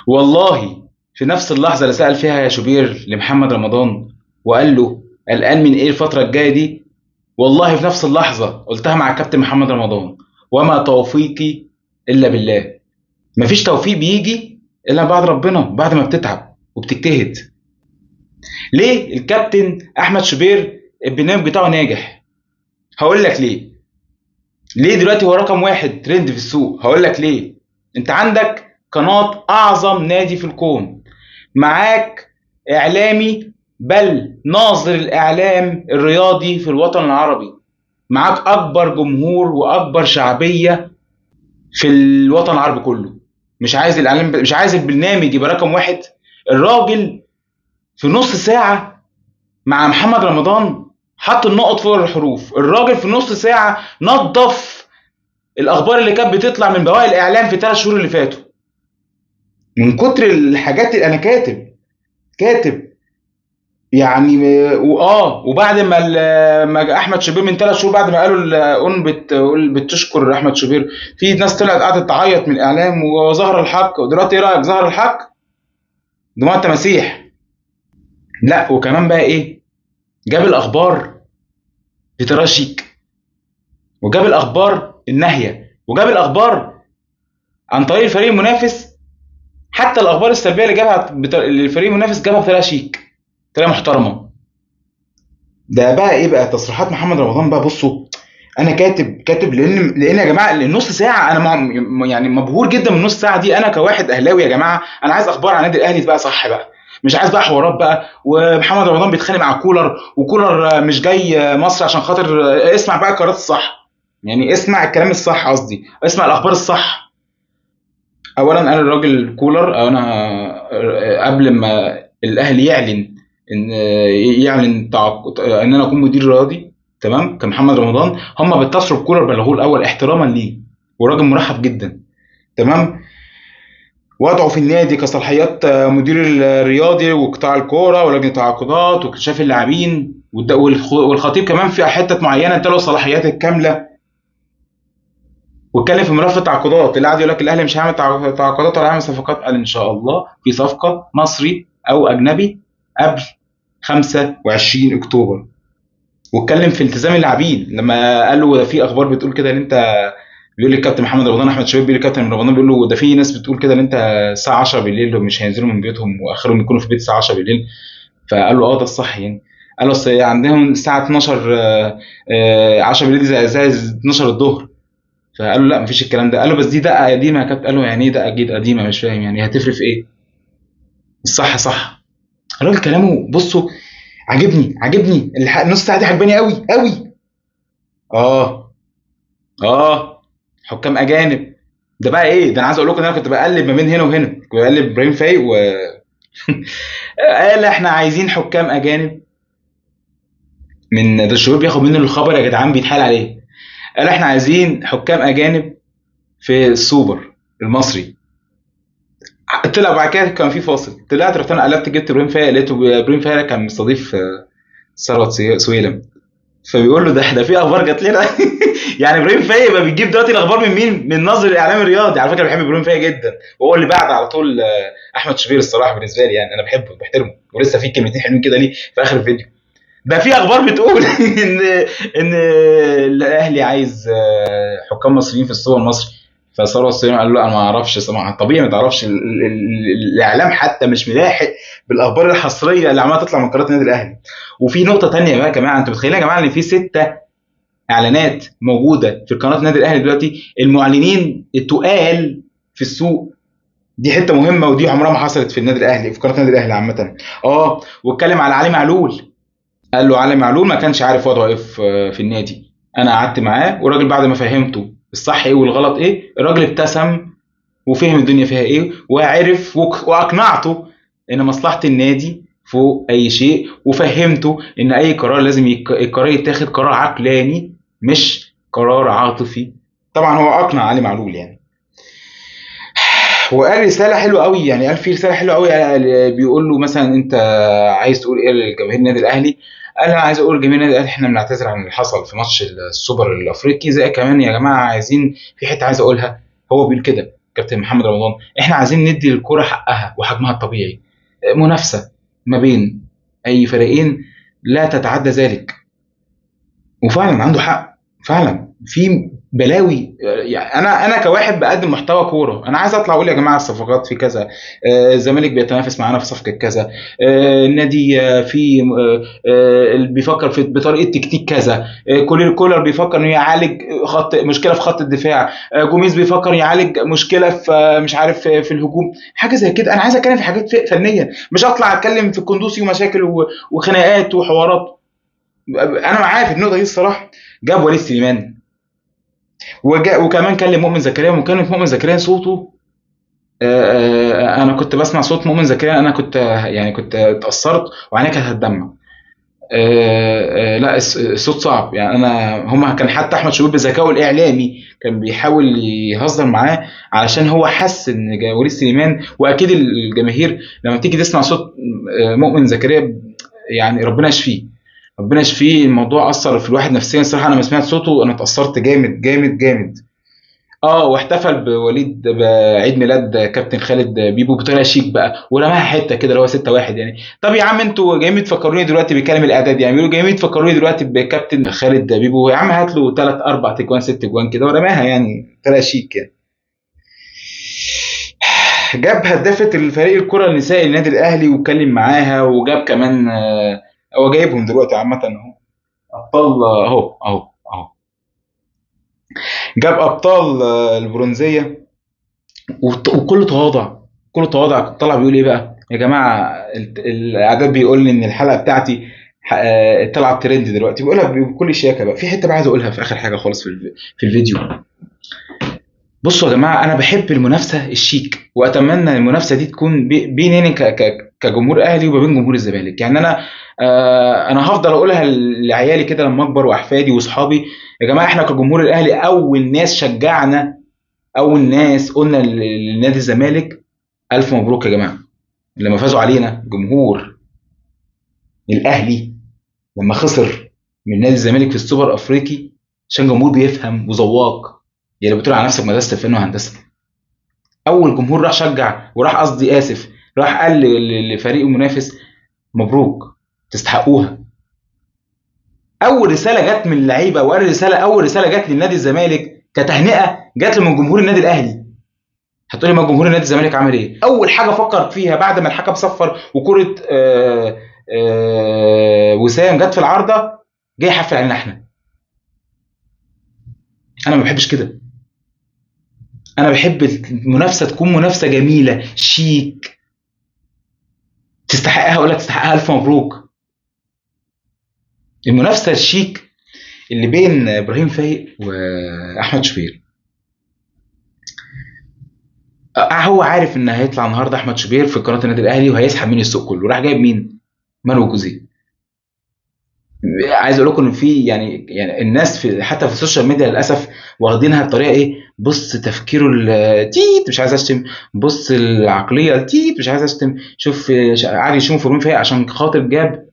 والله في نفس اللحظة اللي سأل فيها يا شوبير لمحمد رمضان وقال له قلقان من ايه الفترة الجاية دي، والله في نفس اللحظة قلتها مع كابتن محمد رمضان: وما توفيقي إلا بالله. مفيش توفيق بيجي إلا بعد ربنا، بعد ما بتتعب وبتجتهد. ليه الكابتن أحمد شوبير البرنامج بتاعه ناجح؟ هقول لك ليه. ليه دلوقتي هو رقم واحد ترند في السوق؟ هقول لك ليه. انت عندك قناة اعظم نادي في الكون، معاك اعلامي بل ناظر الاعلام الرياضي في الوطن العربي، معاك اكبر جمهور واكبر شعبية في الوطن العربي كله. مش عايز الاعلام، مش عايز البرنامج يبقى رقم واحد؟ الراجل في نص ساعة مع محمد رمضان حط النقط فوق الحروف. الراجل في نص ساعة نظف الاخبار اللي كانت بتطلع من بواقي الاعلام في 3 شهور اللي فاتوا، من كتر الحاجات اللي انا كاتب يعني. وبعد ما احمد شوبير من 3 شهور، بعد ما قالوا الاون بتشكر احمد شوبير، في ناس طلعت قعدت تعيط من الاعلام وظهر الحق. ودلوقتي ايه رايك؟ ظهر الحق دموع التماسيح. لا وكمان بقى ايه، جاب الاخبار بطريقه شيك، وجاب الاخبار الناهيه، وجاب الاخبار عن طريق الفريق المنافس. حتى الاخبار السلبيه اللي جابها للفريق المنافس جابها بطريقه شيك، بطريقه محترمه. ده بقى ايه بقى تصريحات محمد رمضان بقى؟ بصوا، انا كاتب لان يا جماعه النص ساعه انا يعني مبهور جدا من النص ساعه دي. انا كواحد اهلاوي يا جماعه انا عايز اخبار عن النادي الاهلي بقى صح بقى، مش عايز بقى حوارات بقى ومحمد رمضان بيتخانق مع كولر وكولر مش جاي مصر عشان خاطر. اسمع بقى القرارات الصح، يعني اسمع الكلام الصح، قصدي اسمع الاخبار الصح. اولا انا الراجل كولر، او انا قبل ما الاهلي يعلن ان ان انا اكون مدير رياضي، تمام، كمحمد رمضان، هم بيتصلوا بكولر بلغوه الاول احتراما ليه، وراجل مرحب جدا، تمام. وضعه في النادي كصلاحيات مدير الرياضي وقطاع الكوره ولجنه التعاقدات واكتشاف اللاعبين، والخطيب كمان في حته معينه انت له الصلاحيات الكامله. واتكلم في ملف التعاقدات اللي قعد يقول لك الاهلي مش هيعمل تعاقدات ولا هيعمل صفقات. قال ان شاء الله في صفقه مصري او اجنبي قبل 25 اكتوبر. واتكلم في التزام اللاعبين لما قال له ده في اخبار بتقول كده ان انت، بيقول للكابتن محمد رمضان، احمد شوبير بيقول للكابتن رمضان، بيقول له ده في ناس بتقول كده ان انت الساعه 10 بالليل مش هينزلوا من بيوتهم واخرهم يكونوا في البيت الساعه 10 بالليل. فقال له اه ده الصح يعني. قال له اصل عندهم الساعه 12 10 بالليل زي 12 الظهر. فقال له لا مفيش الكلام ده. قال له بس دي دقه قديمه يا كابتن. قال له يعني ايه دقه جديده قديمه؟ مش فاهم يعني هتفرق في ايه؟ الصح صح. الراجل كلامه بصوا عجبني النص ساعه دي عجباني قوي قوي. اه اه حكام اجانب. ده بقى ايه ده؟ انا عايز اقول لكم ان انا كنت بقلب ما بين هنا وهنا، كنت بقلب ابراهيم فايق قال احنا عايزين حكام اجانب. من ده الشباب بياخد منه الخبر يا جدعان بيتحال عليه. قال احنا عايزين حكام اجانب في السوبر المصري. طلع بعد كده كان في فاصل، طلعت رحت انا قلبت جبت ابراهيم فايق، لقيته ابراهيم فايق كان مستضيف ثروت سويلم. فبيقول له ده في اخبار جات لنا يعني ابراهيم فايق بقى بيجيب دلوقتي الاخبار من مين؟ من ناظر الاعلام الرياضي. على فكره بحب ابراهيم فايق جدا، وهو اللي بعد على طول احمد شوبير الصراحه بالنسبه لي، يعني انا بحبه بحترمه، ولسه في كلمتين حلوين كده ليه في اخر الفيديو. ده في اخبار بتقول ان الاهلي عايز حكام مصريين في السوبر المصري. فثروت سويلم قال له لا انا ما اعرفش، طبيعي ما تعرفش الاعلام حتى مش ملاحق بالاخبار الحصريه اللي عماله تطلع من قناه النادي الاهلي. وفي نقطه تانية بقى يا جماعه، انتوا متخيلين يا جماعه ان في 6 اعلانات موجوده في قناه النادي الاهلي دلوقتي؟ المعلنين التقال في السوق. دي حته مهمه، ودي عمرها ما حصلت في النادي الاهلي، في قناه النادي الاهلي عامه. واتكلم على علي معلول. قال له علي معلول ما كانش عارف وضعه ايه في النادي. انا قعدت معاه والراجل بعد ما فهمته الصح ايه والغلط ايه، الراجل ابتسم وفهم الدنيا فيها ايه وعرف واقنعته ان مصلحة النادي فوق اي شيء، وفهمته ان اي قرار لازم القرار يتاخد قرار عقلاني مش قرار عاطفي. طبعا هو اقنع علي معلول يعني. وقال رسالة حلوة قوي، يعني قال فيه رسالة حلوة قوي. بيقول له مثلا انت عايز تقول ايه لجماهير النادي الاهلي؟ قال انا عايز اقول لجماهير النادي الاهلي احنا بنعتذر عن اللي حصل في ماتش السوبر الافريقي، زي كمان يا جماعة عايزين في حتة عايز اقولها. هو بيقول كده كابتن محمد رمضان، احنا عايزين ندي الكرة حقها وحجمها الطبيعي. منافسة ما بين اي فريقين لا تتعدى ذلك. وفعلا عنده حق، فعلا في بلاوي. يعني انا كواحد بقدم محتوى كوره، انا عايز اطلع اقول يا جماعه الصفقات في كذا، الزمالك بيتنافس معانا في صفقه كذا، النادي في اللي بيفكر في بطريقه تكتيك كذا، كولر بيفكر انه يعالج مشكله في خط الدفاع، جوميز بيفكر يعالج مشكله في مش عارف في الهجوم، حاجه زي كده. انا عايز اتكلم في حاجات فنيه، مش اطلع اتكلم في الكندوسي ومشاكل وخناقات وحوارات. انا معاه في النقطه دي الصراحه. جاب وليد سليمان وكمان كلم مؤمن زكريا، وكان مؤمن زكريا صوته، انا كنت بسمع صوت مؤمن زكريا، انا كنت يعني كنت اتاثرت وعينيا كانت هتدمع. لا الصوت صعب يعني. هما كان حتى احمد شوبير بذكائه الاعلامي كان بيحاول يهزر معاه، علشان هو حس ان وليد سليمان، واكيد الجماهير لما تيجي تسمع صوت مؤمن زكريا، يعني ربنا يشفيه، ربنا يشفيه. الموضوع اثر في الواحد نفسيا الصراحه. انا لما سمعت صوته انا اتاثرت جامد جامد جامد. اه، واحتفل بعيد ميلاد كابتن خالد بيبو بطريقه شيك بقى، ورماها حته كده اللي هو 6-1 يعني. طب يا عم انتوا جايين تفكروني دلوقتي بكلام الاعداد، يعني بيقولوا جايين تفكروني دلوقتي بكابتن خالد بيبو، يا عم هات له 3 4 تجوان 6 جوان كده ورماها، يعني طريقه شيك يعني. جاب هدافه الفريق الكره النسائي النادي الاهلي واتكلم معاها، وجاب كمان هو جايبهم دلوقتي عامه اهو، ابطال اهو. جاب ابطال البرونزيه، وكل تواضع، كل تواضع. طلع بيقول ايه بقى يا جماعه، الاعداد بيقول لي ان الحلقه بتاعتي طلعت ترند دلوقتي. بيقولها بكل شياكه بقى. في حته بقى عايز اقولها في اخر حاجه خالص في الفيديو. بصوا يا جماعه، انا بحب المنافسه الشيك، واتمنى المنافسه دي تكون بيني كجمهور اهلي وما بين جمهور الزمالك. يعني انا هفضل اقولها لعيالي كده لما اكبر، واحفادي واصحابي. يا جماعه احنا كجمهور الاهلي اول ناس شجعنا، اول ناس قلنا لنادي الزمالك الف مبروك يا جماعه لما فازوا علينا. جمهور الاهلي لما خسر من نادي الزمالك في السوبر الافريقي، عشان جمهور بيفهم وذواق، يعني بتقول على نفسك مدرسه فن وهندسه. اول جمهور راح شجع، وراح قصدي اسف، راح قال لفريق المنافس مبروك تستحقوها. اول رساله جت من اللعيبه، اول رساله جت للنادي الزمالك كتهنئه، جت من جمهور النادي الاهلي. هتقولي ما جمهور نادي الزمالك عمل ايه؟ اول حاجه فكر فيها بعد ما الحكم صفر وكره وسام جت في العارضه، جاي يحفل علينا احنا. انا ما بحبش كده. انا بحب المنافسه تكون منافسه جميله شيك، تستحقها، اقول لك تستحقها الف مبروك. المنافسه الشيك اللي بين ابراهيم فايق واحمد شوبير، هو عارف ان هيطلع النهارده احمد شوبير في قناه النادي الاهلي وهيسحب من السوق كله، راح جايب مين؟ مانو جوزيه. عايز اقول لكم ان في يعني الناس في حتى في السوشيال ميديا للاسف واخدينها بطريقه ايه، بص تفكيره التيت مش عايز اشتم، بص العقليه التيت مش عايز اشتم، شوف قاعد يشتم في فيها عشان خاطر جاب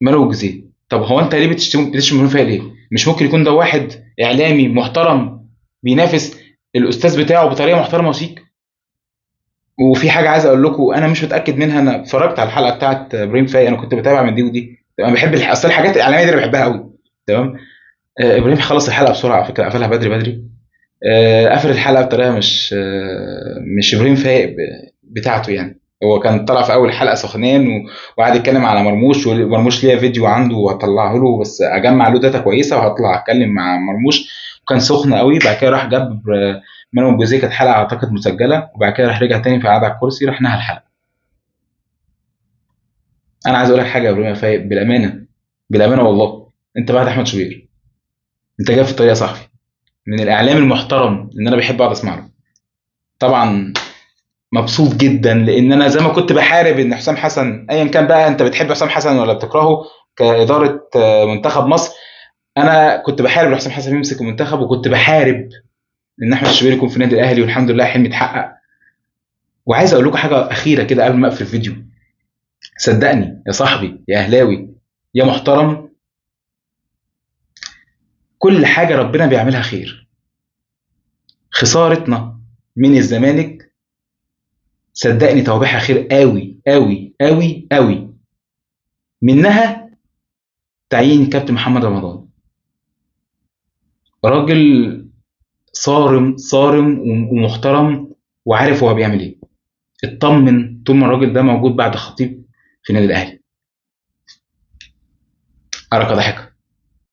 مانو جوزيه. طب هو انت ليه بتشتم فيها ليه؟ مش ممكن يكون ده واحد اعلامي محترم بينافس الاستاذ بتاعه بطريقه محترمه وشيك؟ وفي حاجه عايز اقول لكم انا مش متاكد منها، انا اتفرجت على الحلقه بتاعت ابراهيم فايق، انا كنت بتابع من دي ودي، انا بحب اصل الحاجات الاعلاميه دي انا بحبها قوي. تمام. ابراهيم خلص الحلقه بسرعه على فكره، قفلها بدري بدري. قفل الحلقه بطريقه مش ابراهيم فايق بتاعته يعني. هو كان طلع في اول حلقه سخنان وقعد يتكلم على مرموش، ومرموش ليا فيديو عنده وهطلعه له، بس اجمع له داتا كويسه وهطلع اتكلم مع مرموش. وكان سخن قوي. بعد كده راح جاب مانو الجوزيه، كانت حلقه اعتقد مسجله، وبعد كده راح رجع تاني فقعد على الكرسي راح نهى الحلقه. انا عايز اقول لك حاجه يا ابراهيم فايق، بالامانه، بالامانه والله، انت بعد احمد شوبير، انت جاي في الطريقه صاحبي، من الاعلام المحترم ان انا بحب اقعد اسمع له. طبعا مبسوط جدا، لان انا زي ما كنت بحارب ان حسام حسن، ايا كان بقى انت بتحب حسام حسن ولا بتكرهه كاداره منتخب مصر، انا كنت بحارب ان حسام حسن يمسك المنتخب، وكنت بحارب ان احمد الشوبير يكون في النادي الاهلي، والحمد لله حلمي اتحقق. وعايز اقول لكم حاجه اخيره كده قبل ما اقفل الفيديو. صدقني يا صاحبي يا اهلاوي يا محترم، كل حاجه ربنا بيعملها خير. خسارتنا من الزمالك، صدقني توابعها خير قوي قوي قوي قوي، منها تعيين كابتن محمد رمضان. راجل صارم صارم ومحترم، وعارف هو بيعمل ايه. اطمن طول ما الراجل ده موجود بعد خطيب في النادي الاهلي. أراك ضحكة.